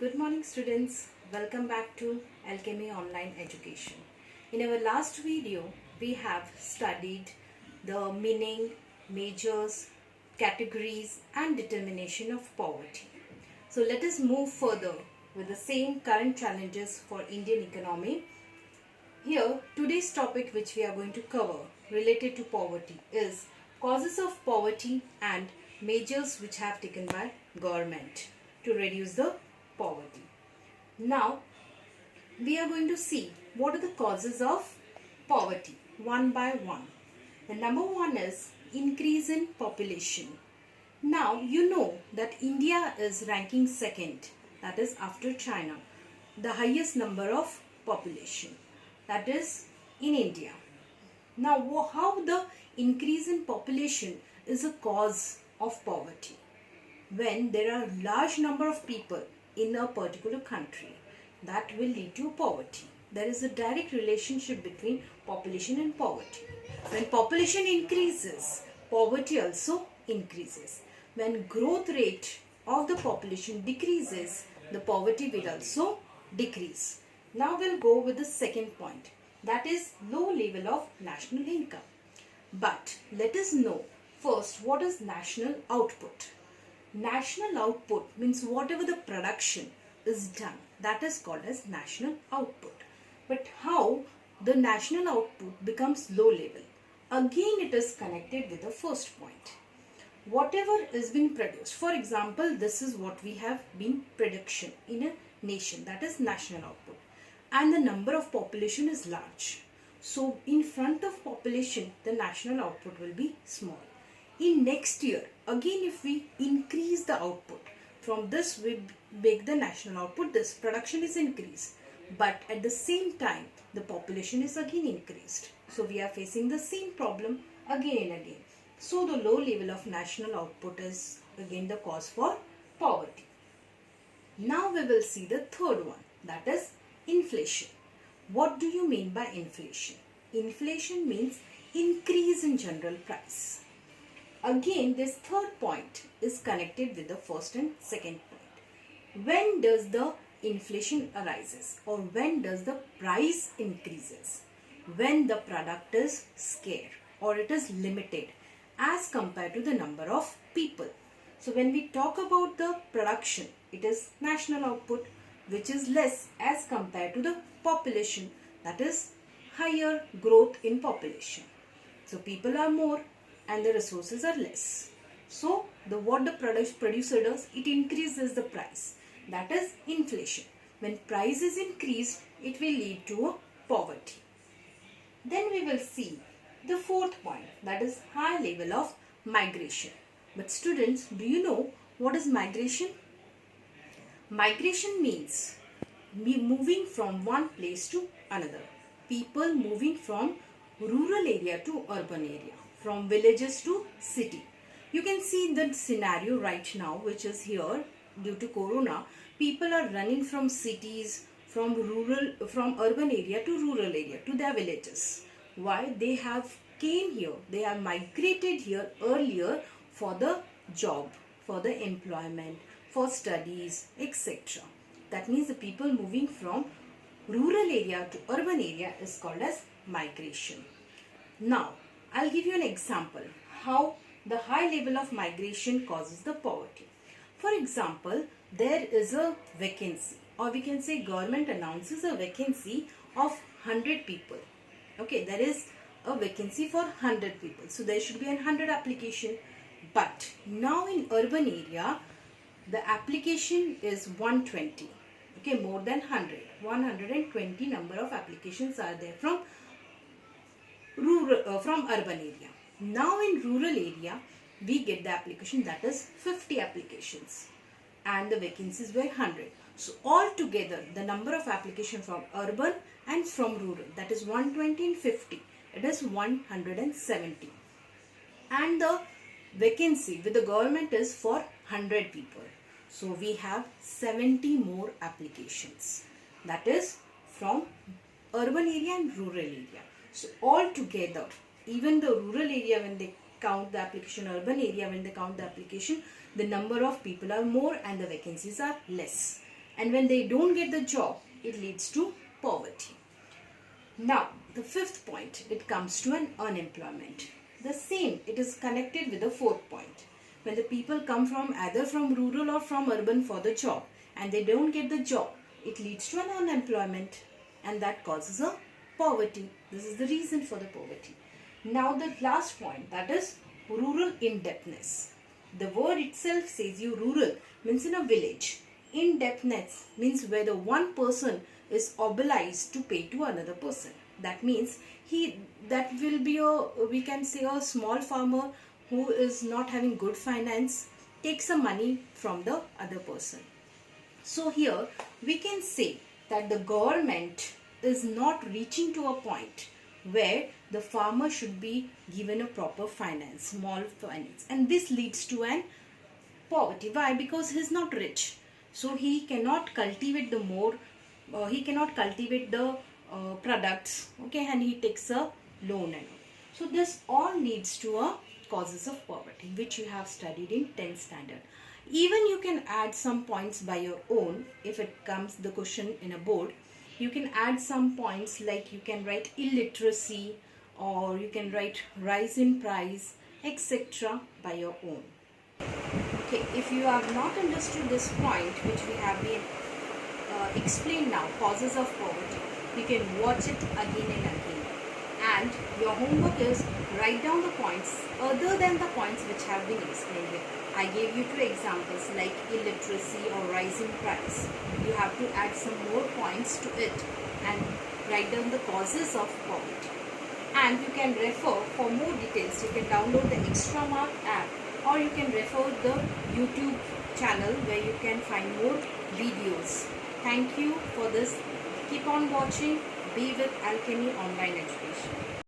Good morning students, welcome back to Alchemy Online Education. In our last video, we have studied the meaning, measures, categories and determination of poverty. So let us move further with the same current challenges for Indian economy. Here, today's topic which we are going to cover related to poverty is causes of poverty and measures which have taken by government to reduce the poverty. Now, we are going to see what are the causes of poverty one by one. The number one is increase in population. Now, you know that India is ranking second, that is after China, the highest number of population, that is in India. Now, how the increase in population is a cause of poverty? When there are large number of people in a particular country, that will lead to poverty. There is a direct relationship between population and poverty. When population increases, poverty also increases. When growth rate of the population decreases, the poverty will also decrease. Now we'll go with the second point, that is low level of national income. But let us know first what is national output. National output means whatever the production is done, that is called as national output. But how the national output becomes low level? Again, it is connected with the first point. Whatever is being produced, for example, this is what we have been production in a nation, that is national output, and the number of population is large. So in front of population, the national output will be small. In next year, again if we increase the output, from this we make the national output, this production is increased. But at the same time, the population is again increased. So we are facing the same problem again and again. So the low level of national output is again the cause for poverty. Now we will see the third one, that is inflation. What do you mean by inflation? Inflation means increase in general price. Again, this third point is connected with the first and second point. When does the inflation arises or when does the price increases? When the product is scarce or it is limited as compared to the number of people. So when we talk about the production, it is national output which is less as compared to the population, that is higher growth in population. So people are more and the resources are less. So what the producer does, it increases the price, that is inflation. When price is increased, it will lead to a poverty. Then we will see the fourth point, that is high level of migration. But students, do you know what is migration? Migration means moving from one place to another. People moving from rural area to urban area, from villages to city. You can see the scenario right now which is here due to corona. People are running from cities, from urban area to rural area to their villages. Why? They have came here, they have migrated here earlier for the job, for the employment, for studies, etc. That means the people moving from rural area to urban area is called as migration. Now, I'll give you an example how the high level of migration causes the poverty. For example, there is a vacancy, or we can say government announces a vacancy of 100 people. Okay, there is a vacancy for 100 people. So there should be 100 application. But now in urban area, the application is 120. Okay, more than 100. 120 number of applications are there from urban area. Now in rural area, we get the application, that is 50 applications and the vacancies were 100. So altogether the number of applications from urban and from rural, that is 120 and 50, it is 170. And the vacancy with the government is for 100 people. So we have 70 more applications, that is from urban area and rural area. So altogether, even the rural area when they count the application, urban area when they count the application, the number of people are more and the vacancies are less. and when they don't get the job, it leads to poverty. Now, the fifth point, it comes to an unemployment. The same, it is connected with the fourth point. When the people come from either from rural or from urban for the job and they don't get the job, it leads to an unemployment, and that causes a poverty. This is the reason for the poverty. Now the last point, that is rural indebtedness. The word itself says you rural means in a village. Indebtedness means where the one person is obliged to pay to another person. That means that will be we can say a small farmer who is not having good finance takes some money from the other person. So here we can say that the government is not reaching to a point where the farmer should be given a proper finance, small finance, and this leads to an poverty. Why? Because he is not rich, so he cannot cultivate the products, okay, and he takes a loan and all. So this all leads to a causes of poverty, which you have studied in 10th standard. Even you can add some points by your own. If it comes the question in a board, you can add some points, like you can write illiteracy, or you can write rise in price, etc. by your own. Okay, if you have not understood this point which we have been explained now, causes of poverty, you can watch it again and again. And your homework is write down the points other than the points which have been explained here. I gave you 2 examples like illiteracy or rising price. You have to add some more points to it and write down the causes of poverty. And you can refer for more details. You can download the Extra Mark app, or you can refer the YouTube channel where you can find more videos. Thank you for this. Keep on watching. Be with Alchemy Online Education.